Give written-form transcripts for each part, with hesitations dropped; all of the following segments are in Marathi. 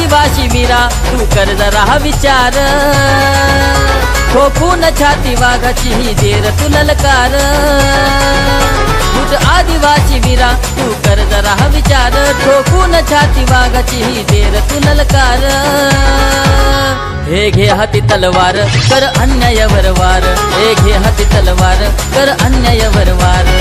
आदिवासी वीरा तू कर जरा विचार, ठोकून छाती वाघाची ही देर तू ललकार। आदिवासी वीरा तू कर जरा विचार, ठोकून छाती वाघाची ही देर तू ललकार। हे घे हाती तलवार कर अन्यायावर वार, हे घे हाती तलवार कर अन्यायावर वार।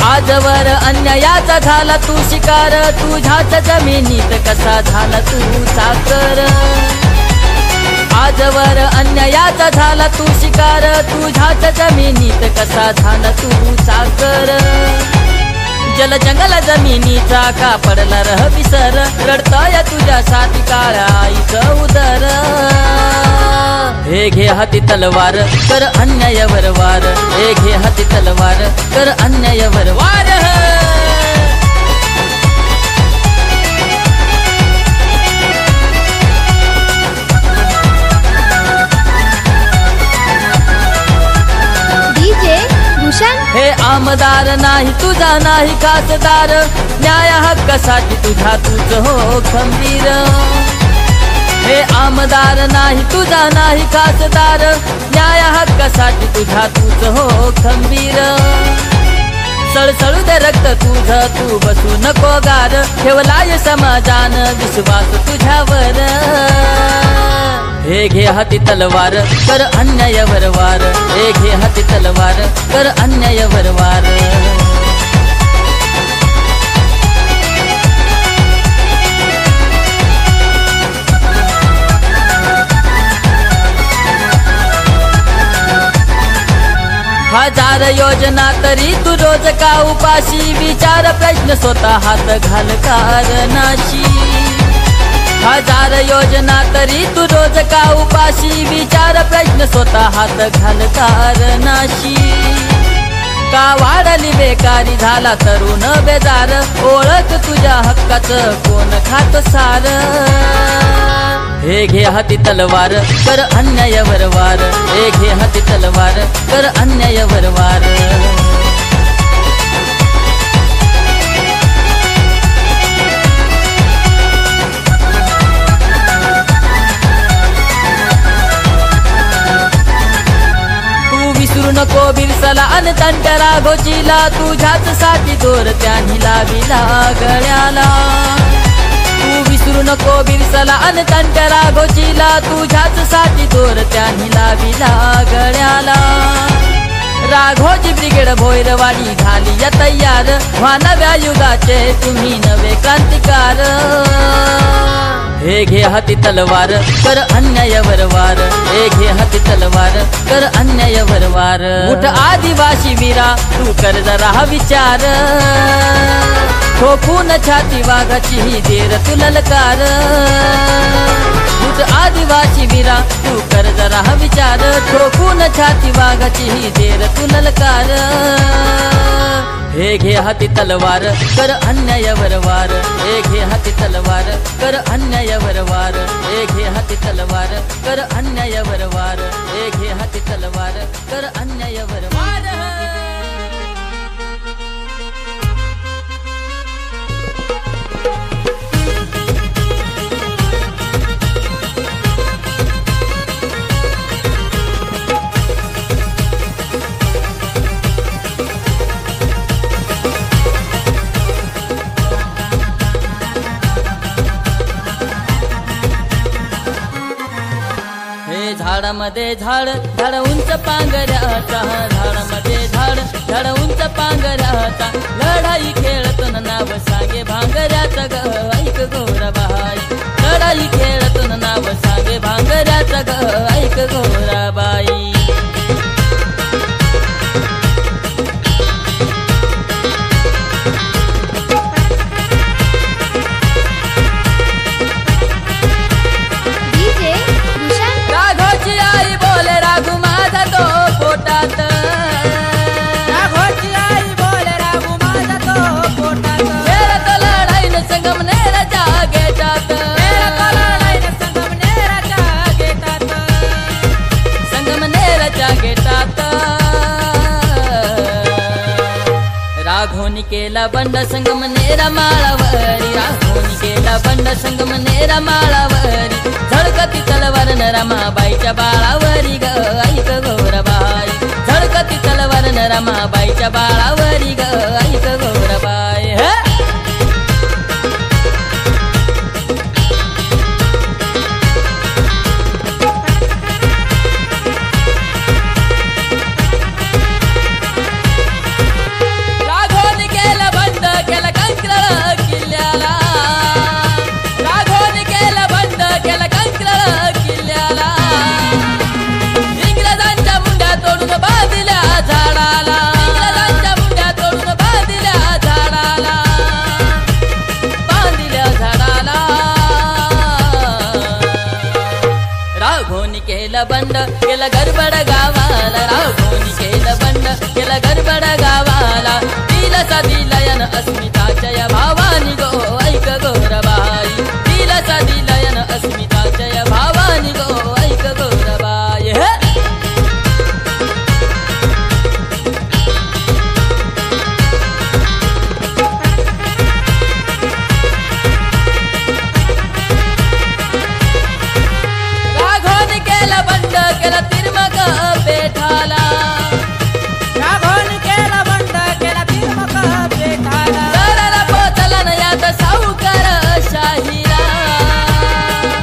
आजवर अन्यायाचा झाला तू शिकार, तुझ्याच जमिनीत कसा झाला तू साकर। आजवर अन्यायाचा झाला तू शिकार, तुझ्याच जमिनीत कसा झाला तू साकर। जल जंगल जमिनीचा का पडला रह विसर, रडताय तुझ्यासाठी काळ्या आईचं उदर। हे घे हाती तलवार कर अन्यायावर वार, हे घे हाती तलवार कर अन्यायावर वार। हे आमदार नाही तुझा नाही खासदार, न्याय हक्कासाठी तुझा तूच हो खंबीर। हे आमदार नाही तुझा नाही खासदार, न्याय हक्कासाठी तुझा तूच हो खंबीर। सळसळू दे रक्त तुझं तू बसू नको गार, ठेवलाय समाजान विश्वास तुझ्यावर। हे घे हाती तलवार कर अन्यायावर वार, हे घे हाती तलवार कर अन्यायावर वार। हजार योजना तरी तू रोज का उपाशी, विचार प्रश्न स्वतः हात घाल कारणाशी। हजार योजना तरी तू रोज का उपाशी, विचार प्रश्न स्वतः हात घाल कारणाशी। का वाढली बेकारी झाला तरुण बेजार, ओळख तुझ्या हक्काचं कोण खात सार। हे घे हाती तलवार कर अन्यायावर वार, हे घे हाती तलवार कर अन्यायावर वार। विसरू नको बिरसला अन तंटरा गोचीला, तुझ्याच साठी दोर त्यांनी लाविला गळ्याला। तू विसरू नको बिरसला अन तंटरा गोचीला, तुझ्याच साठी दोर त्यांनी लाविला गळ्याला। राघोजी ब्रिगेड भोयरवाडी झाली या तयार, व्हा नव्या युगाचे तुम्ही नवे क्रांतिकार। हे घे हाती तलवार कर अन्यायावर वार, हे घे हाती तलवार कर अन्यायावर वार। उठ आदिवासी वीरा तू कर जरा विचार, ठोकून छाती वाघाची ही देर तू ललकार। उठ आदिवासी वीरा तू कर जरा विचार, ठोकून छाती वाघाची ही देर तू ललकार। हे घे हाती तलवार कर अन्यायावर वार, हे घे हाती तलवार कर अन्यायावर वार, हे घे हाती तलवार कर अन्यायावर वार, हे घे हाती तलवार कर अन्यायावर वार। झाडामध्ये झाड झाड उंच पांगऱ्याचा, झाडामध्ये झाड झाड उंच पांगऱ्याचा, लढाई खेळतून नाव सांगे भांगऱ्याचा ग ऐक गोराबाई। लढाई खेळतून नाव सांगे भांगऱ्याचा ग ऐक गोराबाई। राघोची आई बोले राघू माझा तो पोटात, खेळत लढाईन संगमनेर घराच्या गेटात राघोनी केला बंड संगमनेर माळावरी राघोनी केला बंड संगमनेर माळावरी झळकती तलवार न रमाबाईच्या बाळावरी ग ऐक गौरबाई झळकती तलवार न रमाबाईच्या बाळावरी ग ऐक गौरबाई केला बंड केला गडबड गावाला राघोनी केला बंड केला गडबड गावाला दिला सा दिलयन अस्मिताच्या या भावानी गो ऐक गौरबाई दिला सा दिलयन अस्मिताच्या या भावानी गो ऐक गौरबाई केला तिरमग पेठाला राघोनी केला बंड केला तिरमग पेठाला घराला पोचला न यात सावकार शाहीला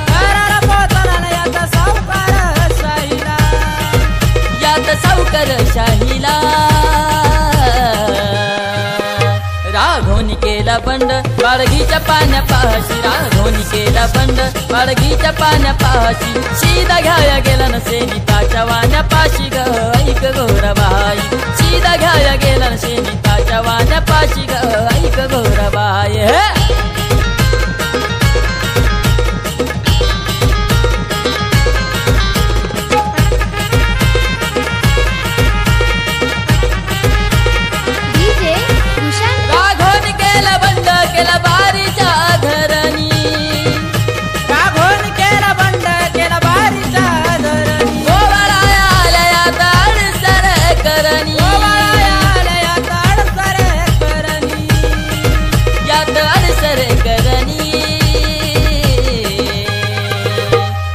घराला पोचला न यात सावकार शाहीला यात सावकार शाहीला राघोनी केला बंड बाळगीच्या पाण्यापाशी राघोनी केला बंड बाळगीच्या पाण्यापाशी सीधा घ्याया गेला न सेनिताच्या वाण्यापाशी ग ऐक गौरबाई सीधा घ्याया गेला न सेनिताच्या वाण्यापाशी ग ऐक गौरबाई केला बारीच्या धरणी राघोनी केला बंड केला बारीच्या धरणी गोवाळाया आलयात अडसर करणी गोवाळाया आलयात अडसर करणी यात अडसर करणी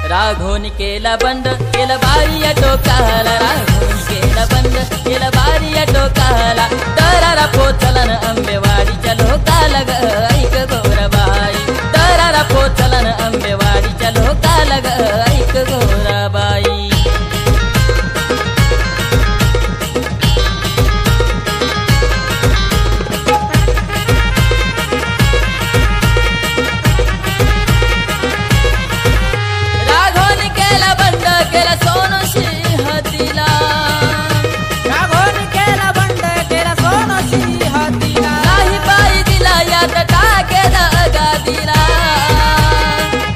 राघोनी केला बंड केला बारीया टोकाला राघोनी केला बंड केला बारीया टोकाला दरारा पोचला न आंबेवाडीच्या लोकाला ग ऐक गौरबाई दरारा पोचला न आंबेवाडीच्या लोकाला ग ऐक गौरबाई राघोनी केला बंड केला सोनोशी हतीला राघोनी केला बंड केला सोनोशी हतीला नाही पायी दिला यात टाके दगा दिला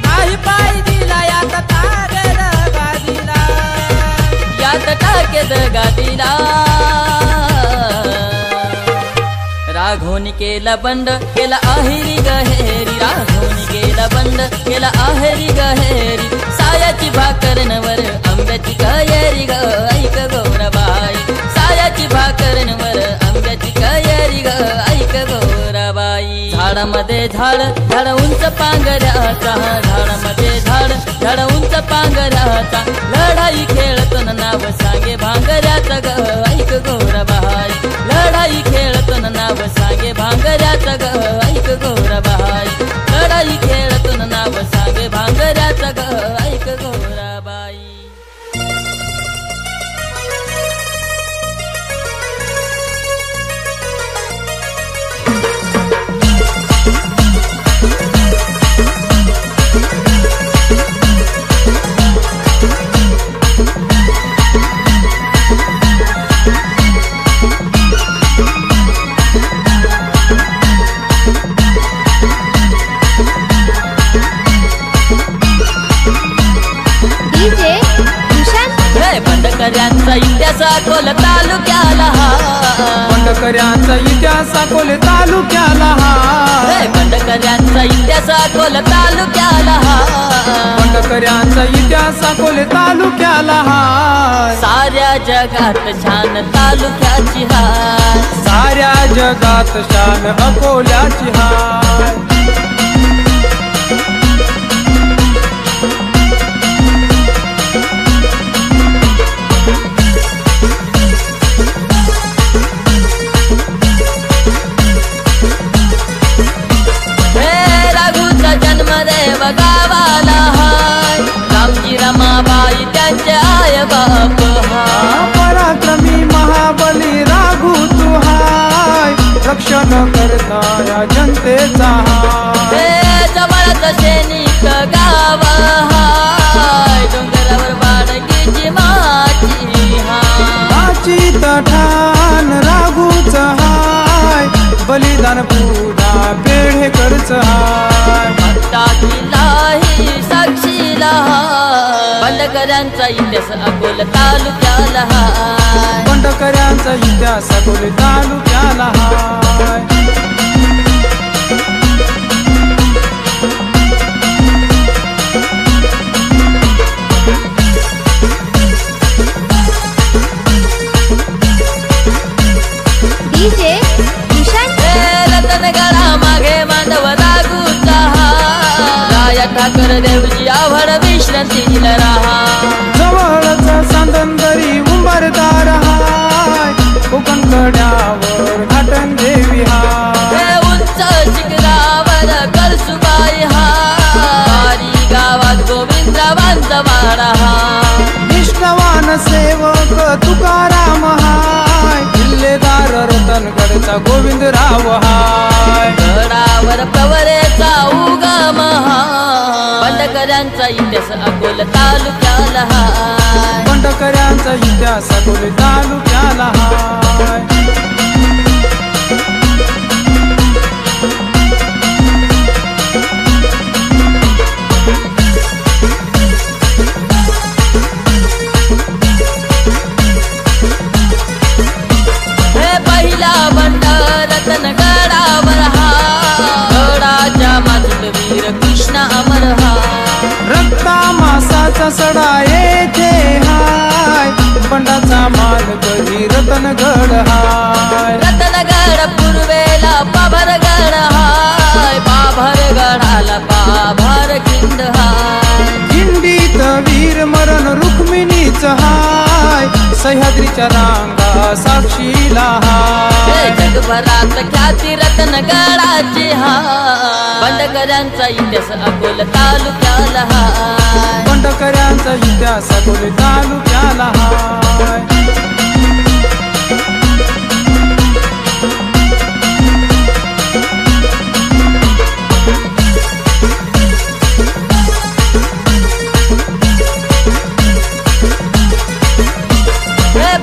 नाही पायी दिला यात टाके दगा दिला यात टाके दगा दिला राघोनी केला बंड केला आहेरी गहेरी राघोनी केला बंड केला आहेरी गहेरी सायाची भाकर नवर आंब्याची गहेरी ग ऐक गौरबाई सायाची भाकर नवर आंब्याची गहेरी ग ऐक गौरबाई झाडामध्ये झाड झाड उंच पांगऱ्याचा झाडामध्ये झाड झाड उंच पांगऱ्याचा लढाई खेळतो न नाव सांगे भांगऱ्याचा ग ऐक गौरबाई लढाई खेळतो न नाव सांगे भांगऱ्याचा ग ऐक गौरबाई लढाई खेळतो न नाव सांगे भांगऱ्याचा ग ऐक गौरबाई बंडकऱ्यांचा इतिहास अकोला तालुक्याला बंडकऱ्यांचा इतिहास अकोले तालुक्याला बंडकऱ्यांचा इतिहास अकोला तालुक्याला बंडकऱ्यांचा इतिहास अकोले तालुक्याला साऱ्या जगात छान तालुक्याची हाय साऱ्या जगात शान अकोल्याची हाय गावाला हाय रामजी रमाबाई त्यांचे आय बाप पराक्रमी महाबली राघू तू हाय रक्षण करणाऱ्या जनतेचा हाय जवळच सैनिक गाव हाय डोंगरावर बाळगीची माची हाय ठाण राघूच हाय बलिदान पुढा पेढेकरच हाय साक्षीला बंडकऱ्यांचा इतिहास अकोला तालुक्याला बंडकऱ्यांचा इतिहास अकोले तालुक्याला डीजे रतनगडा मागे मांडव राघूचा ठाकर देवजी आवड विश्रांतीला राहा जवळच सांदनदरी उंबरदार हाय कोकण कड्यावर घाटन देवी हाय उंच शिखरावर करसुबाई हाय गावात गोविंदरावांचा वाडा निष्ठावान सेवक तुकाराम हाय किल्लेदार रतनगडचा गोविंदराव हाय गडावर प्रवरेचा उगम बंडकऱ्यांचा इतिहास अकोला तालुक्याला बंडकऱ्यांचा इतिहास अकोले तालुक्याला पहिला बंड रतनगडावर गडाच्या मातृ वीर कृष्ण अमर रक्ता मासाचा सडा येथे हाय बंडाचा मान कधी रतनगड हाय रतनगड पूर्वेला पाभरगड हाय पाभरगडाला पाभर खिंड हाय खिंडीत वीर मरण रुक्मिणीच हाय सह्याद्रीच्या रांगा साक्षीला हाय जगभरात ख्याती रतनगडाची हाय बंडकऱ्यांचा इतिहास अकोला तालुक्याला बंडकऱ्यांचा इतिहास अकोले तालुक्याला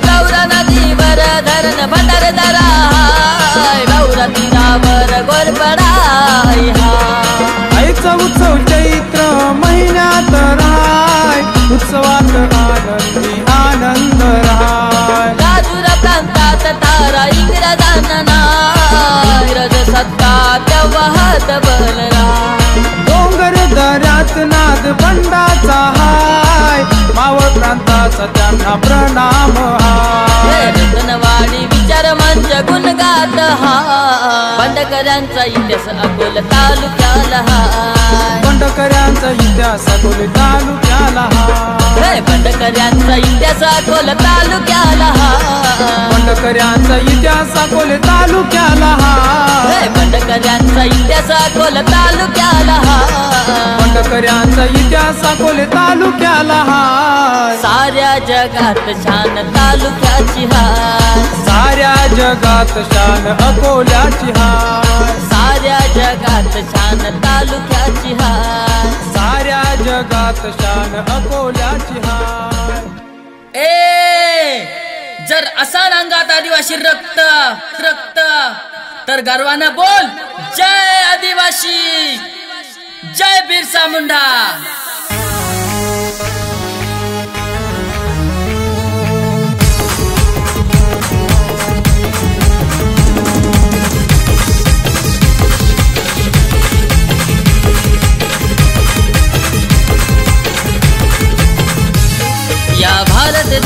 प्रवरा नदीवर धरण भंडारदरा गौरा तीरावर गोरपडाई आईचा उत्सव चैत्र महिन्यात राय उत्सवात आनंदी आनंद राय राजूर प्रांतात तारा इंग्रजांना रज सत्ता तेव्हात बलरा डोंगर दऱ्यात नाद बंडाचा हाय मावळ प्रांताचा त्यांना प्रणाम हाय रतनवाडी विचार मंच गुणगात बंडकऱ्यांचा इतिहास अकोला तालुक्याला बंडकऱ्यांचा इतिहास अकोले तालुक्याला बंडकऱ्यांचा इतिहास अकोला तालुक्याला बंडकऱ्यांचा इतिहास अकोले तालुक्याला बंडकऱ्यांचा इतिहास अकोला तालुक्याला बंडकऱ्यांचा इतिहास अकोले तालुक्याला साऱ्या जगात छान तालुक्याची हाय साऱ्या जगात शान अकोल्याची हाय साऱ्या जगात छान तालुक्याची हाय साऱ्या जगात शान अकोल्याची हाय जर असा अंगात आदिवासी रक्त रक्त तर गर्वानं बोल जय आदिवासी जय बिरसा मुंडा।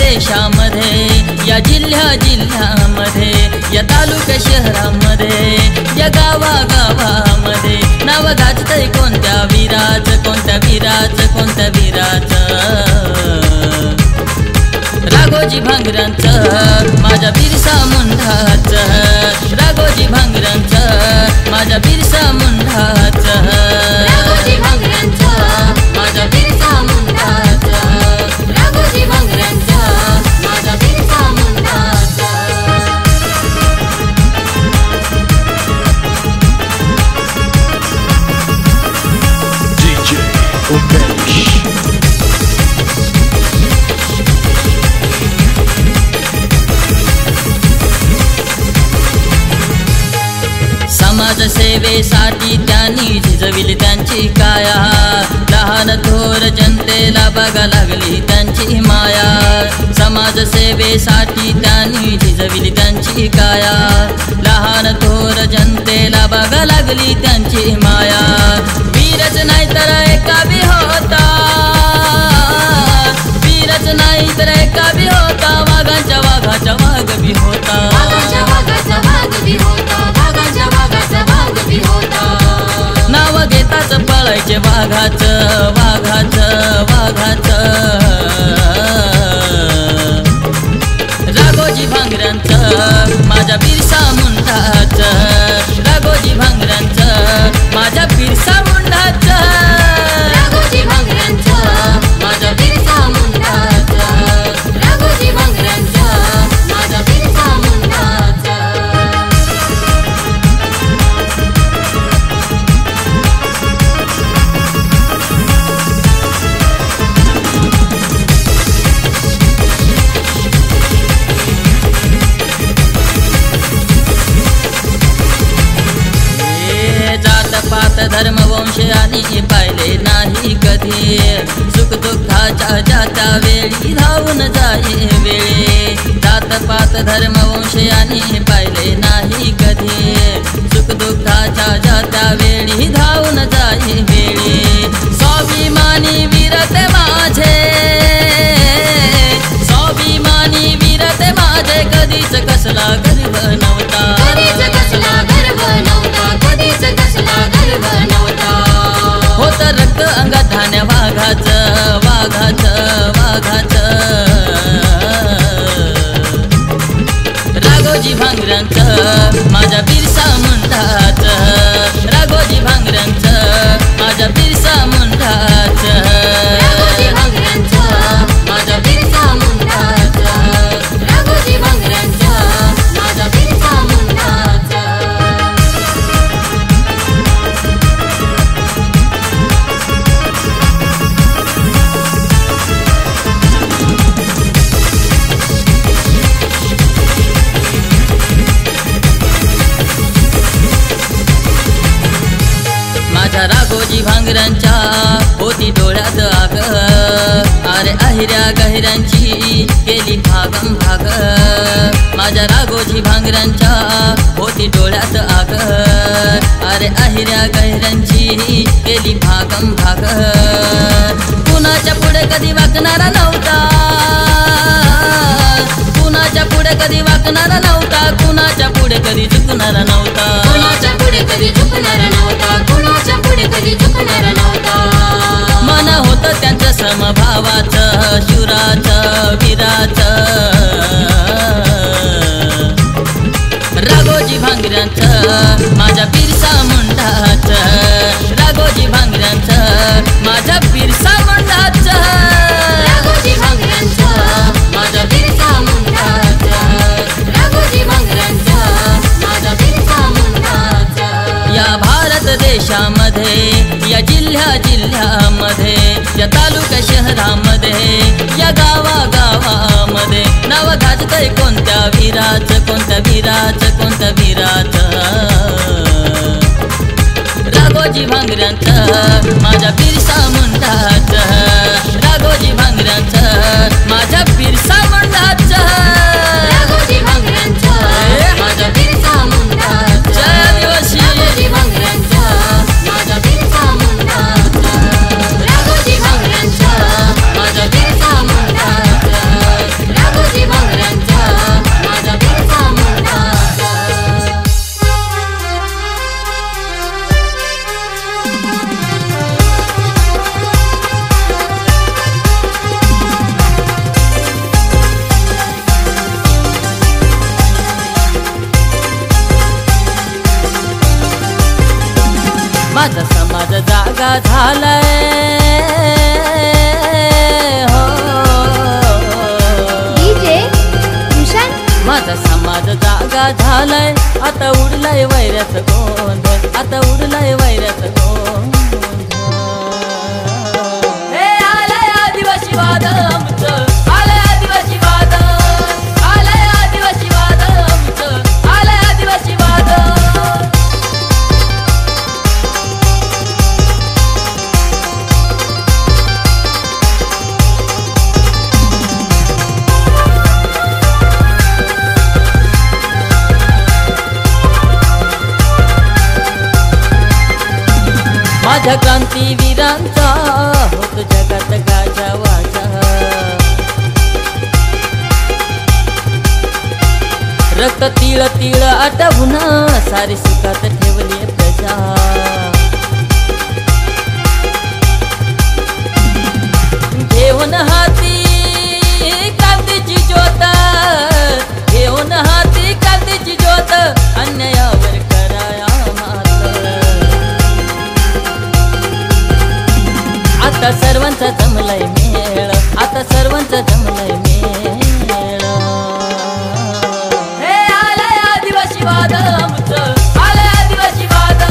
देशामध्ये, या जिल्ह्यामध्ये, या तालुक्या शहरामध्ये, या गावागावामध्ये नाव गाजतंय कोणत्या वीराचं, कोणत्या वीराचं, कोणत्या वीराचं. राघोजी भांगरांचं माझ्या बिरसा मुंडाचं, राघोजी भांगरांचं माझ्या बिरसा मुंडाचं, राघोजी भांगरांचं माझ्या बिरसा मुंडाचं, राघोजी भांगरांचं माझ्या बिरसा मुंडाचं. DJ Umesh. समाजसेवेसाठी त्यांनी झिजविली त्यांची काया, लहान थोर जनतेला बघा लागली त्यांची माया. समाजसेवेसाठी त्यांनी झिजविली त्यांची काया, लहान थोर जनतेला बघा लागली त्यांची माया. वीरच नाही तर एका बी होता, वीरच नाही तर एका बी होता, वाघांच्या वाघाचा वाघ बी होता, वाघाच्या वाघाचा वाघ बी होता, वाघाच्या वाघाचा वाघ बी होता. नाव घेताच पळायचे वाघाचं, वाघाचं, वाघाचं. राघोजी भांगरांचं माझ्या बिरसा मुंडाचं, राघोजी भांगरांचं माझ्या बिरसा मुंडाचं, राघोजी भांगरांचं माझ्या बिरसा मुंडाचं, राघोजी भांगरांचं माझ्या बिरसा मुंडाचं. जातपात धर्म वंश आणि पाहिले नाही कधी, सुख दुःखाच्या जाता वेळी धावून जाये वेळे. जातपात धर्म वंश आणि पाहिले नाही कधी, सुख दुःखाच्या जाता वेळी धावून जाये वेळे. स्वाभिमानी वीरते माझे, स्वाभिमानी वीरते माझे, कधीच कसला गर्व नव्हता, कधीच कसला गर्व नव्हता, कधीच कसला गर्व नव्हता. होत रक्त अंगात धान्या वाघाचं, वाघाचं, वाघाचं. राघोजी भांगरांचं माझ्या बिरसा मुंडाचं, राघोजी भांगरांचं माझ्या बिरसा मुंडाचं, राघोजी भांगरांचं माझ्या बिरसा मुंडाचं, राघोजी भांगरांचं माझ्या बिरसा मुंडाचं. माझ्या राघोजी भांगरांच्या होती डोळ्यात आग, अरे अहिऱ्या गहिऱ्यांची केली भागम भाग. माझ्या राघोजी भांगरांच्या होती डोळ्यात आग, अरे अहिऱ्या गहिऱ्यांची केली भागम भाग. कुणाच्या पुढे कधी वाकणारा नव्हता, कुणाच्या पुढे कधी वाकणारा नव्हता, कुणाच्या पुढे कधी झुकणारा नव्हता, कुणाच्या पुढे कधी झुकणारा नव्हता, कुणाच्या पुढे कधी झुकणारा नव्हता. मन होतं त्यांचं समभावाचं, शूराचं, वीराचं. राघोजी भांगरांचं माझ्या बिरसा मुंडाचं, राघोजी भांगरांचं माझ्या बिरसा मुंडाचं, राघोजी भांगरांचं माझ्या बिरसा मुंडाचं, राघोजी भांगरांचं माझ्या बिरसा मुंडाचं. या भारत देशामध्ये, या जिल्ह्यामध्ये, या तालुक्या शहरामध्ये, या गावागावामध्ये नाव गाजतंय कोणत्या वीराचं, कोणत्या वीराचं, कोणत्या वीराचं. राघोजी भांगरांचं माझ्या बिरसा मुंडाचं, राघोजी भांगरांचं माझ्या बिरसा मुंडाचं, राघोजी भांगरांचं माझ्या बिरसा मुंडाचं, जय आदिवासी. राघोजी भांगरांचं माझ्या बिरसा मुंडाचं, राघोजी भांगरांचं माझ्या बिरसा मुंडाचं, माझा समाज जागा झालाय हो डीजे भूषण माझा समाज जागा झालाय आता उडलाय वैऱ्याचं गोंधळ आता उडलाय वैऱ्याचं गोंधळ हे आलाय आदिवासी वाद आमचं आलाय आदिवासी वाद आलाय आदिवासी वाद आमचं आलाय आदिवासी वाद माझ्या क्रांतीवीरांचा होत जगात गाजावाजा रक्त तिळ तिळ आटवून सारी सुखात ठेवली प्रजा घेऊन हाती क्रांतीची ज्योत घेऊन हाती क्रांतीची ज्योत अन्यायावर कराया आता सर्वांचा जमलाय मेळ आता सर्वांचा जमलाय मेळ हे आलाय आदिवासी वाद आमचं आलाय आदिवासी वाद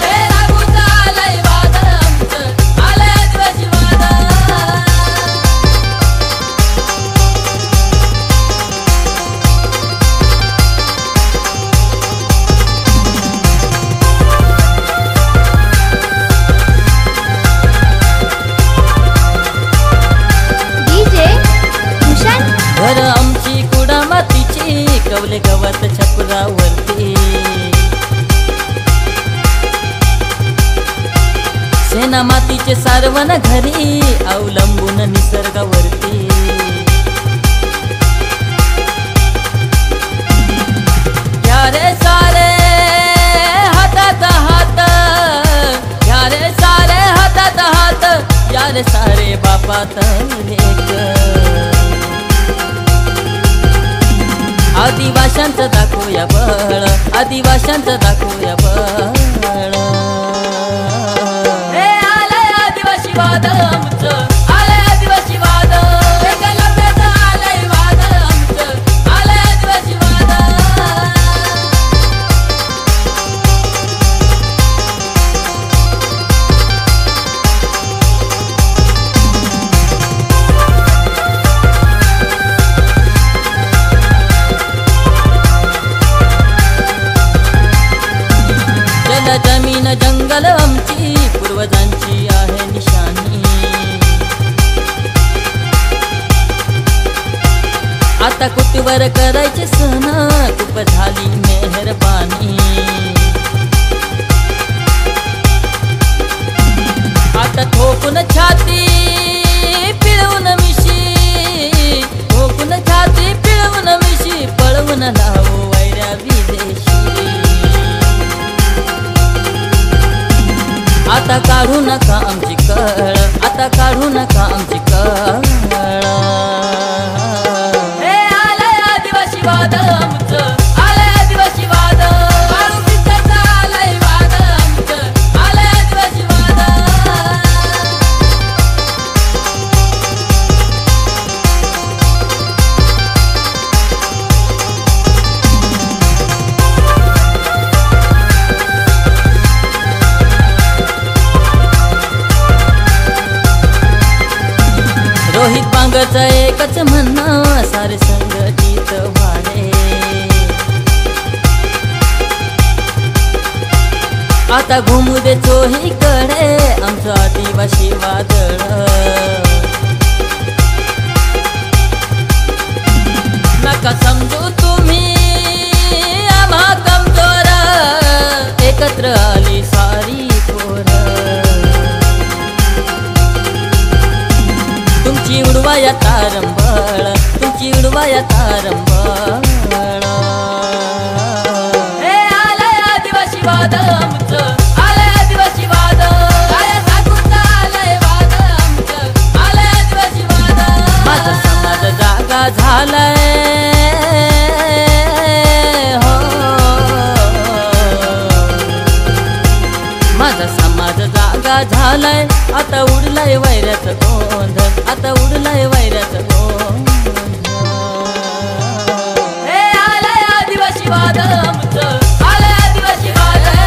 हे राघूचा आलाय वाद आमचं आलाय आदिवासी वाद घर आमची कुडा मातीची कवले गवत छपरावरती सेना मातीचे सारवण घरी अवलंबून निसर्गावरती घ्या रे सारे हातात हात घ्या रे सारे हातात हात या रे सारे बापात लेक आदिवाशांचं दाखवूया बळ आदिवाशांचं दाखवूया बळ हे आलाय आदिवासी वाद आमचं आलाय आदिवासी वाद एकलव्याचं आलाय वाद आमचं आलाय आदिवासी वाद जमीन जंगल आमची पूर्वजांची आहे निशाणी आता कुटीवर करायचे सण खूप झाली मेहरबानी आता ठोकून छाती पिळवून मिशी ठोकून छाती पिळवून मिशी पळवून लावू वैऱ्या विदेशी आता काढू नका आमची कळ आता काढू नका आमची कळ हे आलाय आदिवासी वाद आमचं आलाय आदिवासी वाद आळूपिकाचा आलाय वाद आमचं आलाय आदिवासी वाद रोहित बांगचं एकच म्हणणं सारे संघटित व्हारे आता घुमू दे चोहीकडे आमचं आदिवासी वादळ नका समजू तुम्ही आम्हा कमजोर एकत्र आली सारी पोरं तुमची उडवाया तारंबळ तुमची उडवाया तारंबळ हे आलाय आदिवासी वाद आमचं आलाय आदिवासी वाद आलाय साकूचा आलाय वाद आमचं आलाय आदिवासी वाद माझा समाज जागा झालाय हो माझा समाज आलाय आता उडलाय वैऱ्याचं गोंधळ, आता उडलाय वैऱ्याचं गोंधळ. हे आलाय आदिवासी वादळ आमचं, आलाय आदिवासी वादळ,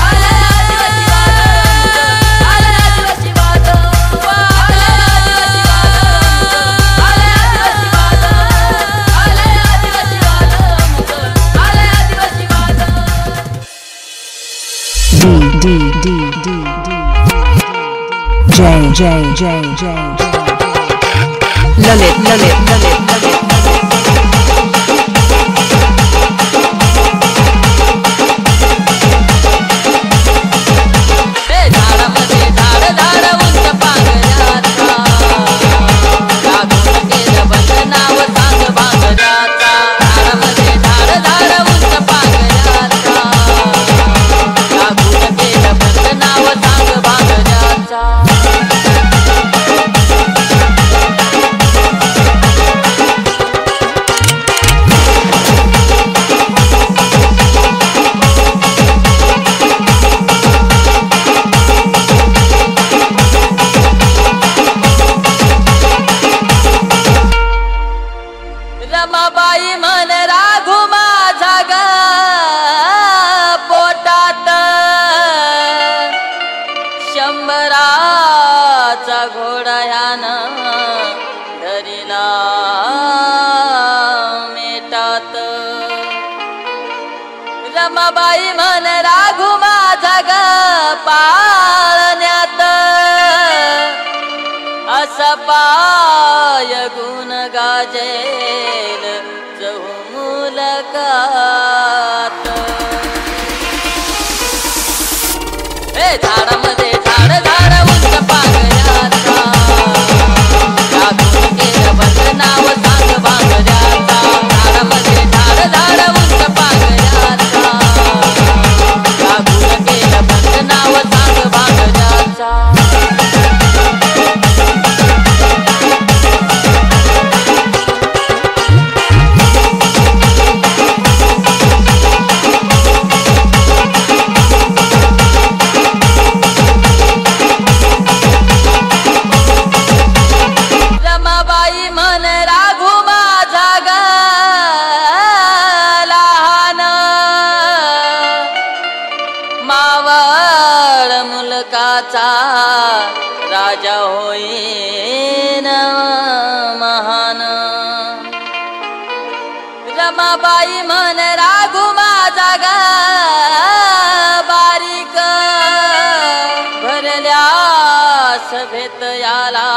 आलाय आदिवासी वादळ, आलाय आदिवासी वादळ, आलाय आदिवासी वादळ, आलाय आदिवासी वादळ, आलाय आदिवासी वादळ. J Lalit रमाबाई मन राघू माझा ग पोटात, शंभराचा घोडा यानं धरिला मेटात. रमाबाई मन राघू माझा ग पाळण्यात, असा पाय गुण गाजेल चहुमुलकात. हे झाडामध्ये झाड झाड उंच पांगऱ्याचा, लागून केलं बंद नाव सांग बांगऱ्याचा. झाडामध्ये झाड झाड उंच पांगऱ्याचा, लागून केलं बंद नाव सांग बांगऱ्याचा. रमाबाई मन राघू माझा ग लहान, मावळ मुलकाचा राजा होईन महान. रमाबाई मन राघू माझा ग बारीक, भरल्या सभेत याला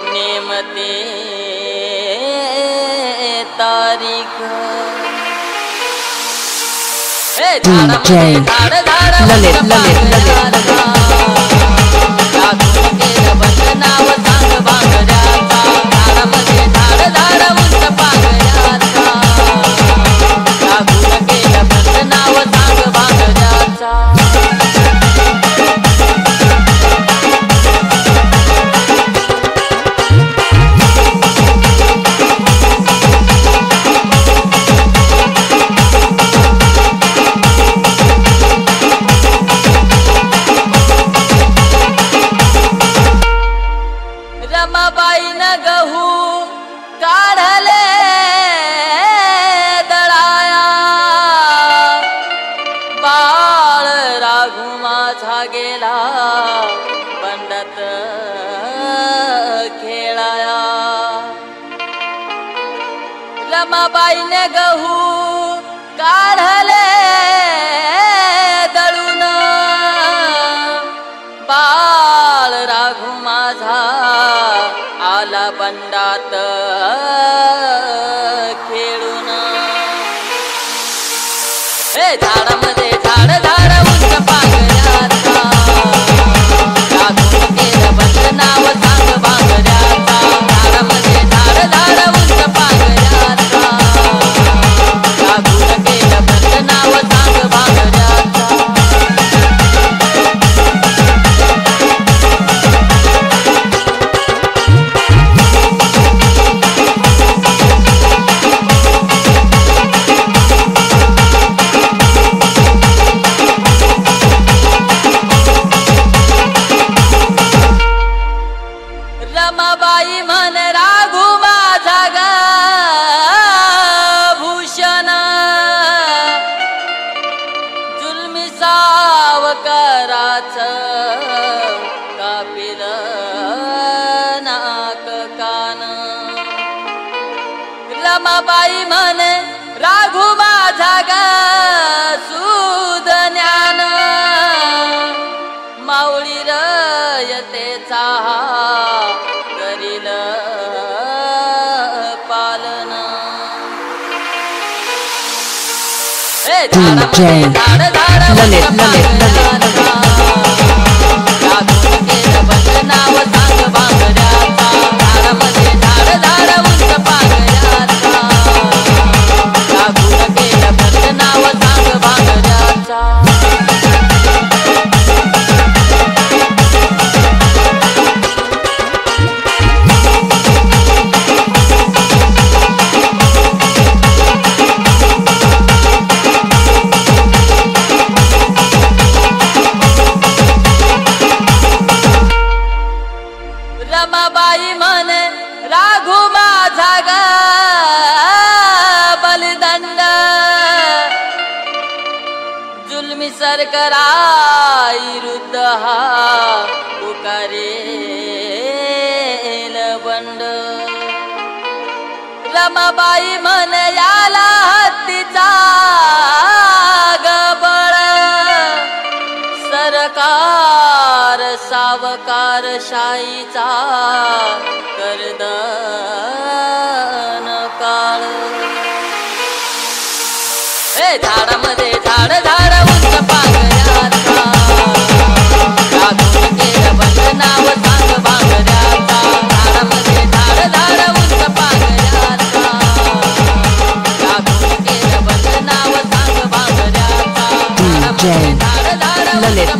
नेमते तारीख. हे झाडामध्ये झाड झाड Lalit लागून केलं बंद नाव सांग बांगड्याचा. झाडामध्ये झाड झाड उंच पांगड्याचा, लागून केलं बंद नाव सांग बांगड्याचा. रमाबाईन गहू काढले दळाया, बाळ राघू माझा गेला बंडात खेळाया. रमाबाईन गहू काढले दळून, बाळ राघू माझा आला बंडात खेळून. हे झाडामध्ये झाड झाड उंच पांगऱ्याचा, लागून केलं बंद नाव सांग बांगऱ्याचा. झाडामध्ये झाड झाड उंच पांगऱ्याचा, लागून केलं बंद नाव सांग बांगऱ्याचा. रमाबाई म्हणे राघू माझा ग सूद ज्ञान माऊळी रयतेचा करील पालन DJ ललित नाव सांग बांगड्याचा झाडामध्ये झाड झाड उंच पांगड्याचा लागून केलं बंद नाव सांग बांगड्याचा रमाबाई म्हणे राघू माझा ग बलिदंड जुलमी सरकाराई रुद्ध हा पुकारेल बंड रमाबाई म्हणे याला हत्तीचा गबळ सरकार सावकार शाहीचा करदन काळ झाडामध्ये झाड झाड उंच पांगड्याचा लागून केलं बंद नाव सांग बांगड्याचा झाडामध्ये झाड झाड उंच पांगड्याचा लागून केलं बंद नाव सांग बांगड्याचा DJ ललित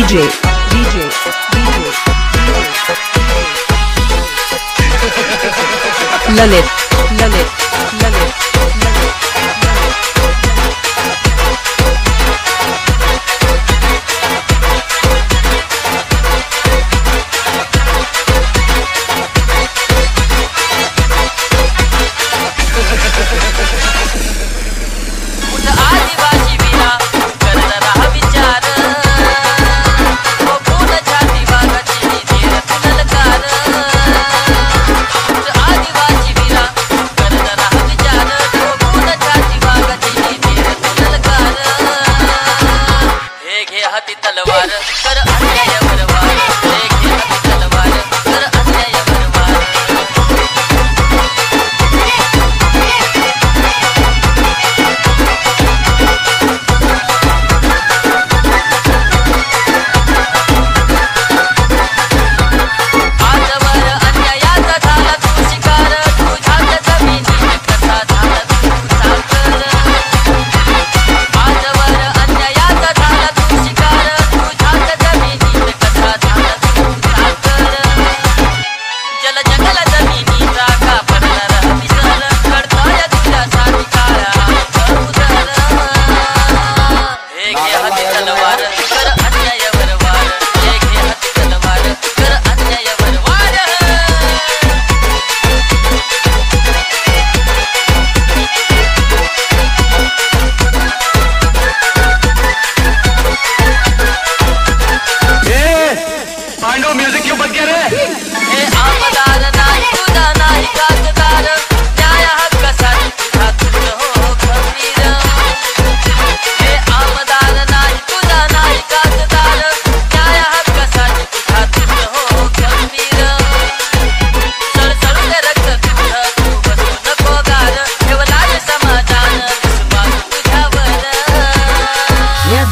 DJ Lalit आदिवासी विना करणारा हा विचार हो पूर्ण छाती वाघाची धीर पुनलकार आदिवासी विना करणारा हा विचार हो पूर्ण छाती वाघाची धीर पुनलकार हे घे हाती तलवार कर अन्यायावर वार हे घे हाती तलवार कर अन्यायावर वार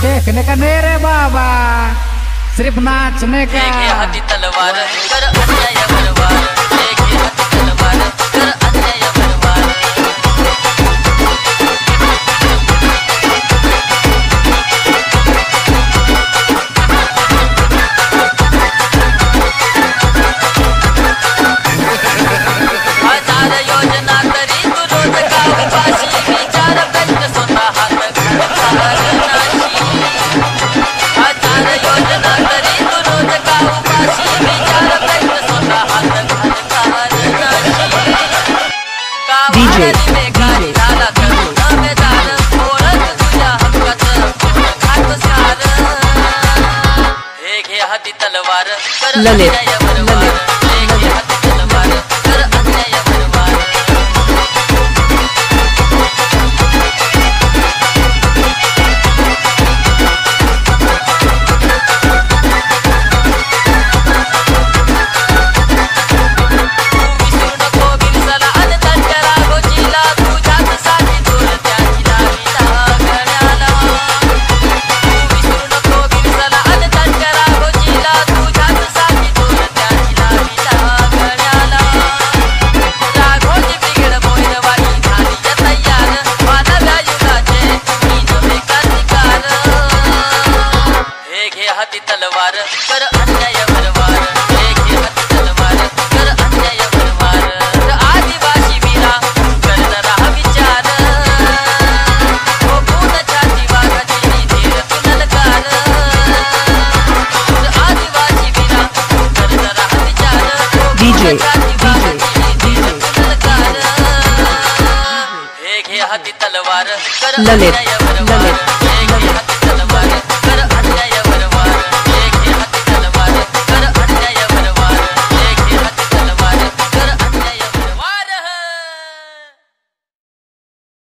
देखने का नहीं रे बाबा, सिर्फ नाचने का। हाथी तलवार कर अन्यायावर वार, हाथी तलवार कर अन्यायावर वार। हजार योजना तरी तू रोज गावपाशी, विचार व्यक्त स्वतः हात घालणाची। हजार योजना तरी तू रोज गावपाशी, विचार व्यक्त स्वतः हात घालणाची। कावारी बेकारी झाला करून बेदार, ओळख तुझ्या हक्काचं घातसार। हे घे हाती तलवार कर अन्यायावर वार, हे घे हाती तलवार कर अन्यायावर वार। हाती तलवार कर अन्यायावर वार, हे हाती तलवार कर अन्यायावर वार। आदिवासी वीरा करणारा हा विचार, हो पूर्ण छाती वाघाची धीर पुनलकार। आदिवासी वीरा करणारा हा विचार, हो पूर्ण छाती वाघाची धीर पुनलकार। हे घे हाती तलवार कर अन्यायावर वार, हे घे हाती